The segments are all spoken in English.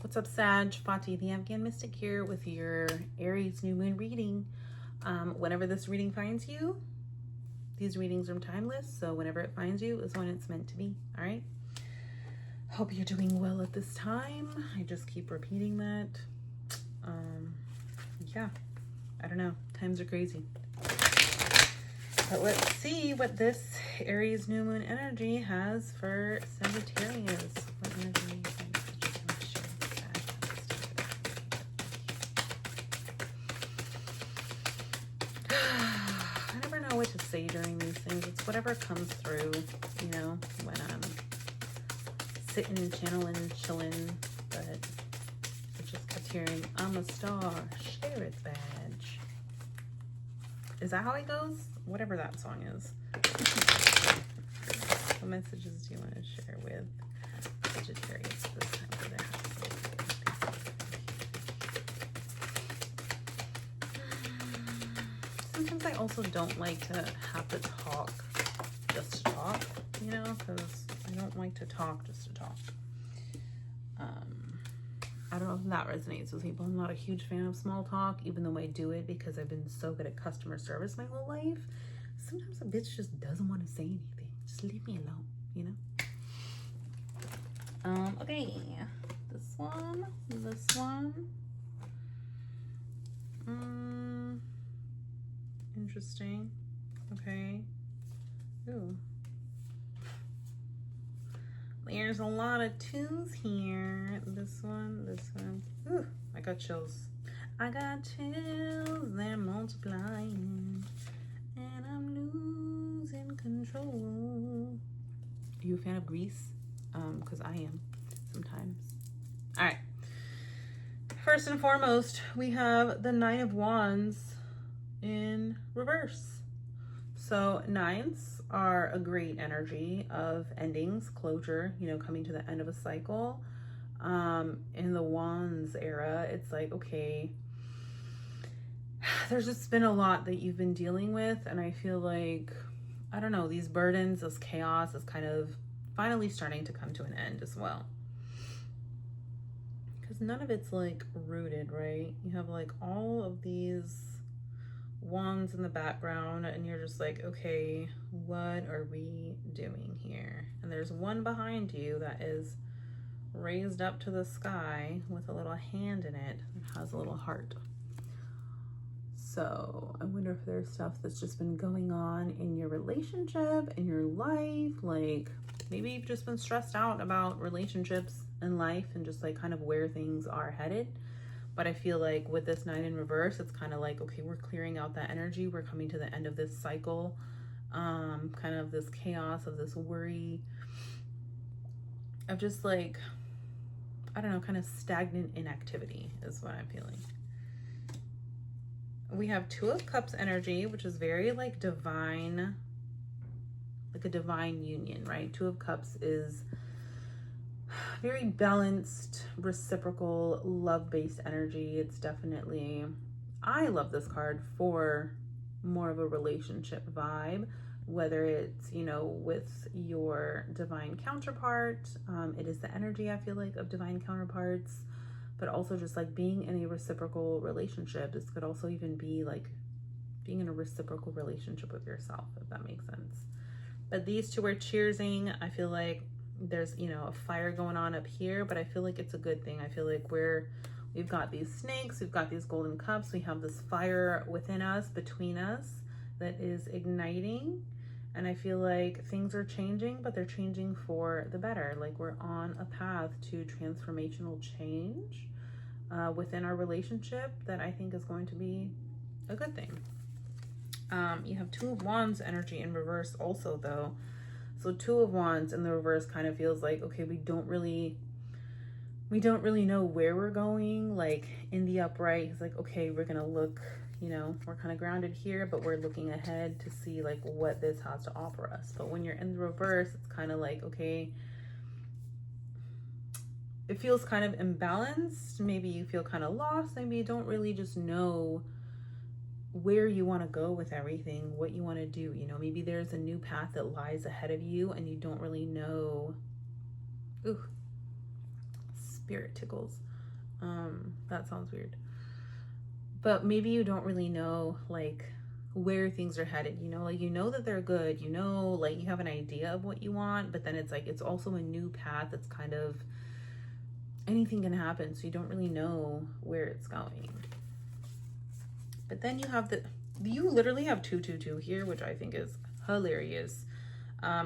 What's up, Sag? Fati, the Afghan Mystic here with your Aries new moon reading. Whenever this reading finds you, these readings are timeless, so whenever it finds you is when it's meant to be, all right? Hope you're doing well at this time. I just keep repeating that. Yeah, I don't know. Times are crazy. But let's see what this Aries new moon energy has for Sagittarius. What energy? I never know what to say during these things. It's whatever comes through, you know, when I'm sitting, channeling, chilling. But I just kept hearing, I'm a star, share its badge. Is that how it goes? Whatever that song is. What messages do you want to share with Sagittarius this time for their house? Sometimes I also don't like to have to talk just to talk, you know, because I don't like to talk just to talk. I don't know if that resonates with people. I'm not a huge fan of small talk, even though I do it because I've been so good at customer service my whole life. Sometimes a bitch just doesn't want to say anything. Just leave me alone, you know? Okay. This one. Interesting. Okay. Ooh. There's a lot of twos here. This one. Ooh, I got chills. I got chills, they're multiplying. And I'm losing control. Are you a fan of Grease? Because I am sometimes. All right. First and foremost, we have the Nine of Wands in reverse. So nines are a great energy of endings, closure, you know, coming to the end of a cycle. In the Wands era, it's like, okay, there's just been a lot that you've been dealing with, and I feel like, I don't know, these burdens, this chaos is kind of finally starting to come to an end as well. Because none of it's like rooted, right? You have like all of these wands in the background and you're just like, okay, what are we doing here? And there's one behind you that is raised up to the sky with a little hand in it. It has a little heart. So I wonder if there's stuff that's just been going on in your relationship, in your life. Like maybe you've just been stressed out about relationships and life and just like kind of where things are headed. But I feel like with this nine in reverse, it's kind of like, okay, we're clearing out that energy. We're coming to the end of this cycle, kind of this chaos, of this worry, of just like, I don't know, kind of stagnant inactivity is what I'm feeling. We have Two of Cups energy, which is very like divine, like a divine union, right? Two of Cups is very balanced, reciprocal, love-based energy. It's definitely, I love this card for more of a relationship vibe, whether it's, you know, with your divine counterpart. It is the energy, I feel like, of divine counterparts, but also just like being in a reciprocal relationship. This could also even be like being in a reciprocal relationship with yourself, if that makes sense. But these two are cheersing. I feel like there's, you know, a fire going on up here, but I feel like it's a good thing. I feel like we've got these snakes, we've got these golden cups, we have this fire within us, between us, that is igniting. And I feel like things are changing, but they're changing for the better. Like we're on a path to transformational change within our relationship that I think is going to be a good thing. You have Two of Wands energy in reverse also though. So Two of Wands in the reverse kind of feels like, okay, we don't really know where we're going. Like in the upright, it's like, okay, we're gonna look, you know, we're kind of grounded here, but we're looking ahead to see like what this has to offer us. But when you're in the reverse, it's kind of like, okay, it feels kind of imbalanced. Maybe you feel kind of lost. Maybe you don't really just know where you want to go with everything, what you want to do. You know, maybe there's a new path that lies ahead of you and you don't really know. Ooh, spirit tickles. That sounds weird. But maybe you don't really know like where things are headed, you know, like you know that they're good, you know, like you have an idea of what you want, but then it's like it's also a new path. It's kind of anything can happen, so you don't really know where it's going. But then you have you literally have 222 here, which I think is hilarious.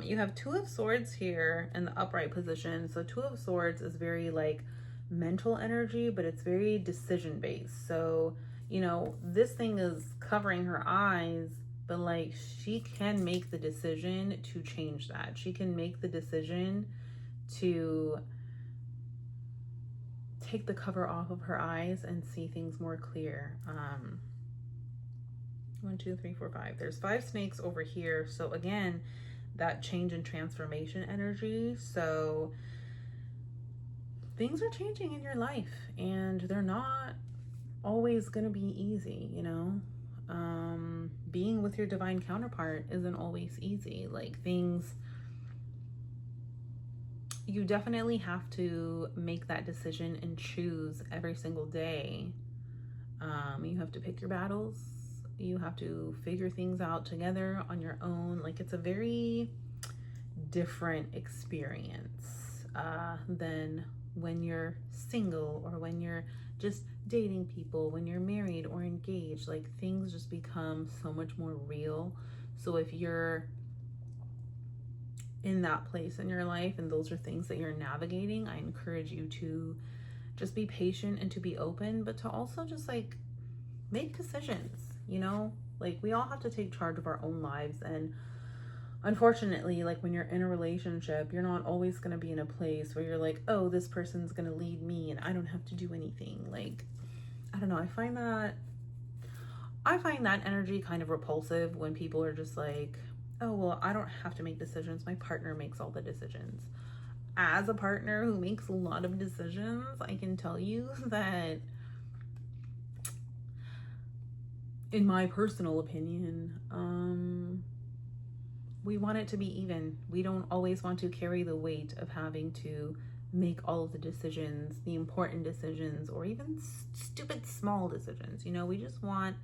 You have Two of Swords here in the upright position. So Two of Swords is very like mental energy, but it's very decision based. So, you know, this thing is covering her eyes, but like she can make the decision to change that. She can make the decision to take the cover off of her eyes and see things more clear. 1, 2, 3, 4, 5. There's 5 snakes over here. So again, that change and transformation energy. So things are changing in your life and they're not always going to be easy, you know. Being with your divine counterpart isn't always easy. Like things, you definitely have to make that decision and choose every single day. You have to pick your battles. You have to figure things out together on your own. Like it's a very different experience than when you're single or when you're just dating people, when you're married or engaged. Like things just become so much more real. So if you're in that place in your life and those are things that you're navigating, I encourage you to just be patient and to be open, but to also just like make decisions, you know. Like we all have to take charge of our own lives, and unfortunately, like when you're in a relationship, you're not always going to be in a place where you're like, oh, this person's going to lead me and I don't have to do anything. Like I don't know, I find that energy kind of repulsive when people are just like, oh, well, I don't have to make decisions, my partner makes all the decisions. As a partner who makes a lot of decisions, I can tell you that in my personal opinion, we want it to be even. We don't always want to carry the weight of having to make all of the decisions, the important decisions, or even stupid small decisions. You know, we just want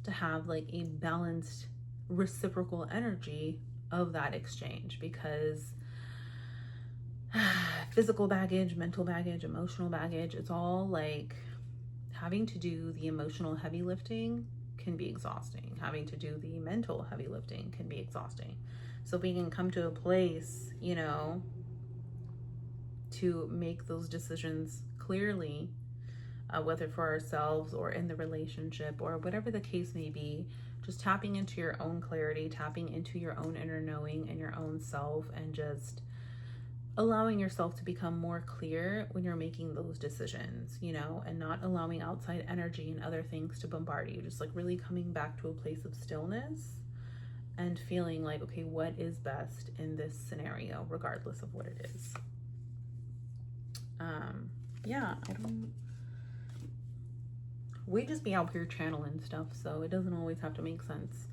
to have like a balanced reciprocal energy of that exchange, because physical baggage, mental baggage, emotional baggage, it's all like having to do the emotional heavy lifting can be exhausting. Having to do the mental heavy lifting can be exhausting. So we can come to a place, you know, to make those decisions clearly, whether for ourselves or in the relationship or whatever the case may be, just tapping into your own clarity, tapping into your own inner knowing and your own self, and just allowing yourself to become more clear when you're making those decisions, you know, and not allowing outside energy and other things to bombard you. Just like really coming back to a place of stillness and feeling like, okay, what is best in this scenario, regardless of what it is. Yeah, we just be out here channeling stuff, so it doesn't always have to make sense.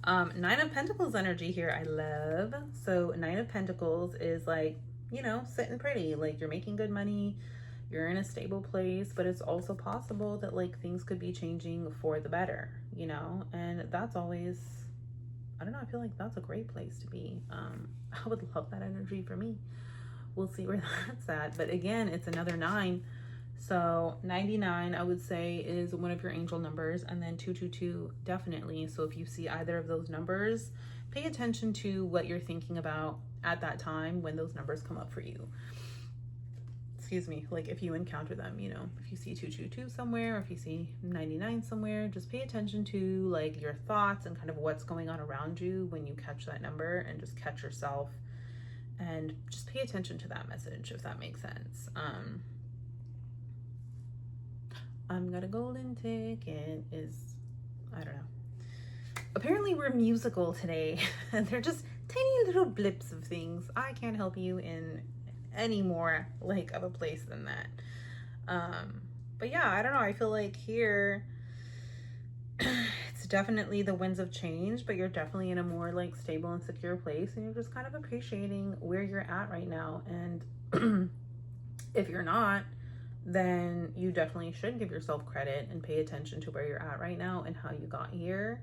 9 of Pentacles energy here, I love. So 9 of Pentacles is like, you know, sitting pretty, like you're making good money, you're in a stable place, but it's also possible that like things could be changing for the better, you know, and that's always, I don't know, I feel like that's a great place to be. I would love that energy for me. We'll see where that's at. But again, it's another 9. So 99, I would say, is one of your angel numbers, and then 222 definitely. So if you see either of those numbers, pay attention to what you're thinking about at that time when those numbers come up for you. Excuse me, like if you encounter them, you know, if you see 222 somewhere, or if you see 99 somewhere, just pay attention to like your thoughts and kind of what's going on around you when you catch that number, and just catch yourself and just pay attention to that message, if that makes sense. I'm got a golden ticket is, I don't know. Apparently we're musical today, and they're just tiny little blips of things. I can't help you in any more like of a place than that. But yeah, I don't know. I feel like here it's definitely the winds of change, but you're definitely in a more like stable and secure place, and you're just kind of appreciating where you're at right now. And if you're not, then you definitely should give yourself credit and pay attention to where you're at right now and how you got here,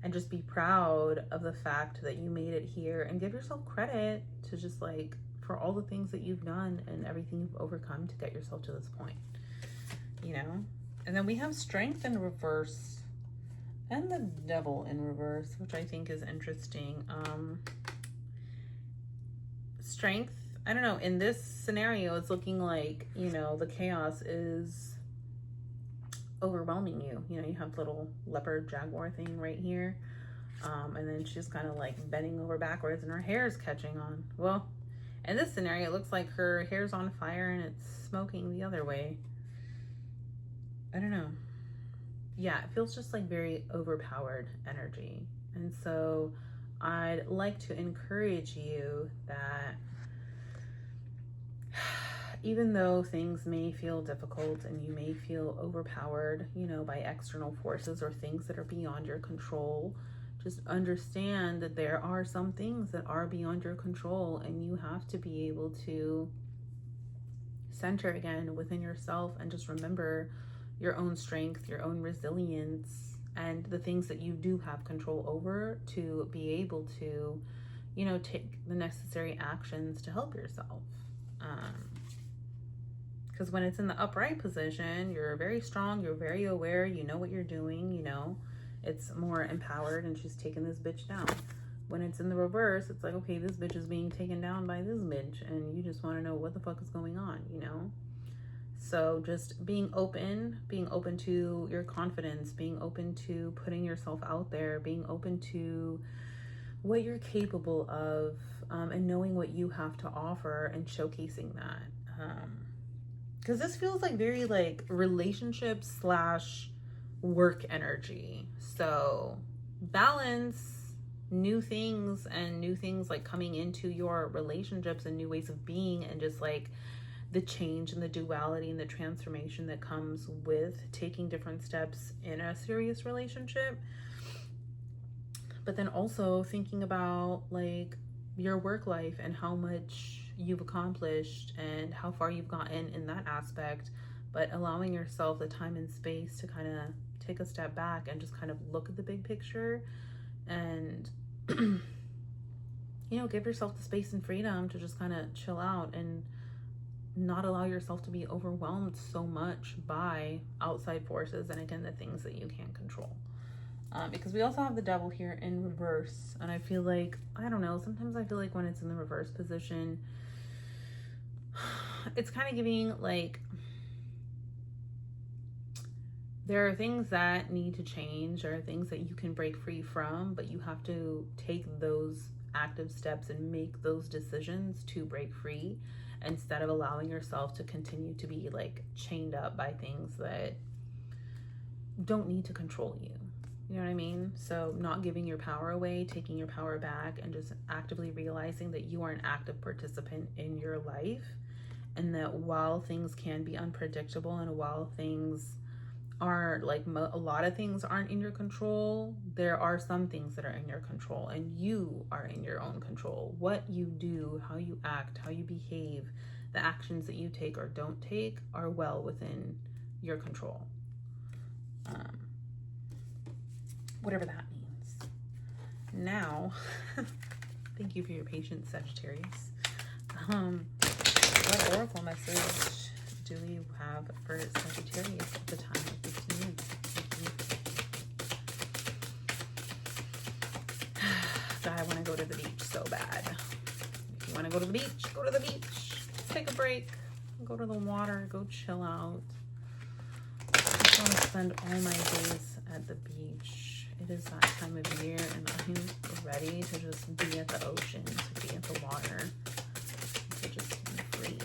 and just be proud of the fact that you made it here, and give yourself credit to just like for all the things that you've done and everything you've overcome to get yourself to this point, you know? And then we have Strength in reverse and the Devil in reverse, which I think is interesting. Strength, I don't know, in this scenario, it's looking like, you know, the chaos is overwhelming you. You know, you have the little leopard jaguar thing right here. And then she's kind of like bending over backwards and her hair is catching on. Well, in this scenario, it looks like her hair's on fire and it's smoking the other way. I don't know. Yeah, it feels just like very overpowered energy. And so I'd like to encourage you that even though things may feel difficult and you may feel overpowered, you know, by external forces or things that are beyond your control, just understand that there are some things that are beyond your control, and you have to be able to center again within yourself and just remember your own strength, your own resilience, and the things that you do have control over, to be able to, you know, take the necessary actions to help yourself. Because when it's in the upright position, you're very strong, you're very aware, you know what you're doing, you know, it's more empowered, and she's taking this bitch down. When it's in the reverse, it's like, okay, this bitch is being taken down by this bitch, and you just want to know what the fuck is going on, you know? So just being open to your confidence, being open to putting yourself out there, being open to what you're capable of, and knowing what you have to offer and showcasing that. Because this feels like very like relationship / work energy. So balance new things, and new things like coming into your relationships and new ways of being, and just like the change and the duality and the transformation that comes with taking different steps in a serious relationship. But then also thinking about like your work life and how much you've accomplished and how far you've gotten in that aspect, but allowing yourself the time and space to kind of take a step back and just kind of look at the big picture, and you know, give yourself the space and freedom to just kind of chill out and not allow yourself to be overwhelmed so much by outside forces, and again, the things that you can't control. Because we also have the Devil here in reverse, and I feel like, I don't know, sometimes I feel like when it's in the reverse position, it's kind of giving like there are things that need to change, there are things that you can break free from, but you have to take those active steps and make those decisions to break free, instead of allowing yourself to continue to be like chained up by things that don't need to control you. You know what I mean? So not giving your power away, taking your power back, and just actively realizing that you are an active participant in your life, and that while things can be unpredictable, and while things are like a lot of things aren't in your control, there are some things that are in your control, and you are in your own control. What you do, how you act, how you behave, the actions that you take or don't take are well within your control. Whatever that means. Now, thank you for your patience, Sagittarius. What oracle message do we have for Sagittarius at the time of this moon? God, I want to go to the beach so bad. If you want to go to the beach, go to the beach. Take a break. Go to the water. Go chill out. I just want to spend all my days at the beach. It is that time of year, and I'm ready to just be at the ocean, to be at the water, to just be free.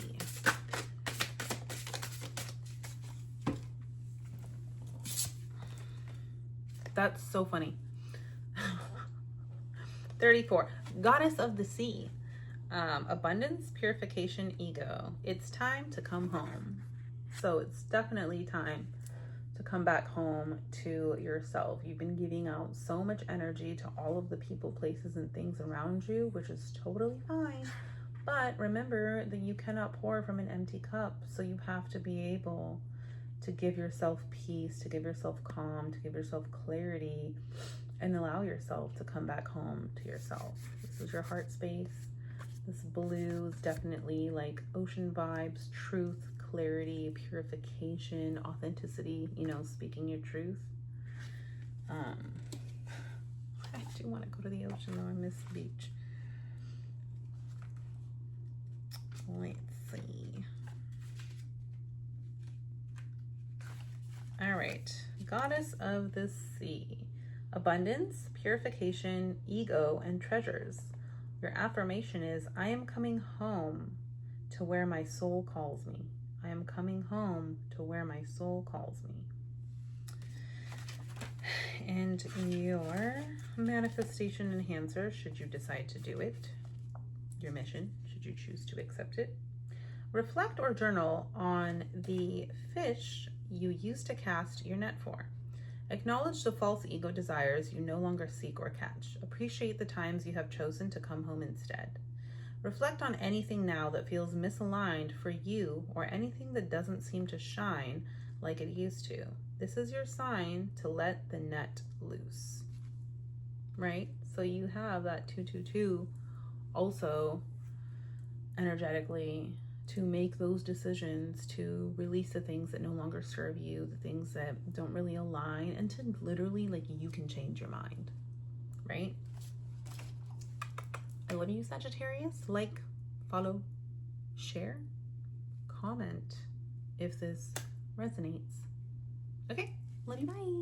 That's so funny. 34, Goddess of the Sea. Abundance, purification, ego. It's time to come home. So it's definitely time to come back home to yourself. You've been giving out so much energy to all of the people, places, and things around you, which is totally fine. But remember that you cannot pour from an empty cup. So you have to be able to give yourself peace, to give yourself calm, to give yourself clarity, and allow yourself to come back home to yourself. This is your heart space. This blue is definitely like ocean vibes, truth, clarity, purification, authenticity, you know, speaking your truth. I do want to go to the ocean though. I miss the beach. Let's see. All right, goddess of the sea. Abundance, purification, ego, and treasures. Your affirmation is, I am coming home to where my soul calls me. I am coming home to where my soul calls me. And your manifestation enhancer, should you decide to do it, your mission, should you choose to accept it, reflect or journal on the fish you used to cast your net for. Acknowledge the false ego desires you no longer seek or catch. Appreciate the times you have chosen to come home instead. Reflect on anything now that feels misaligned for you or anything that doesn't seem to shine like it used to. This is your sign to let the net loose, right? So you have that 222 also energetically to make those decisions, to release the things that no longer serve you, the things that don't really align, and to literally, like, you can change your mind, right? I love you, Sagittarius. Like, follow, share, comment if this resonates. Okay, love you, bye.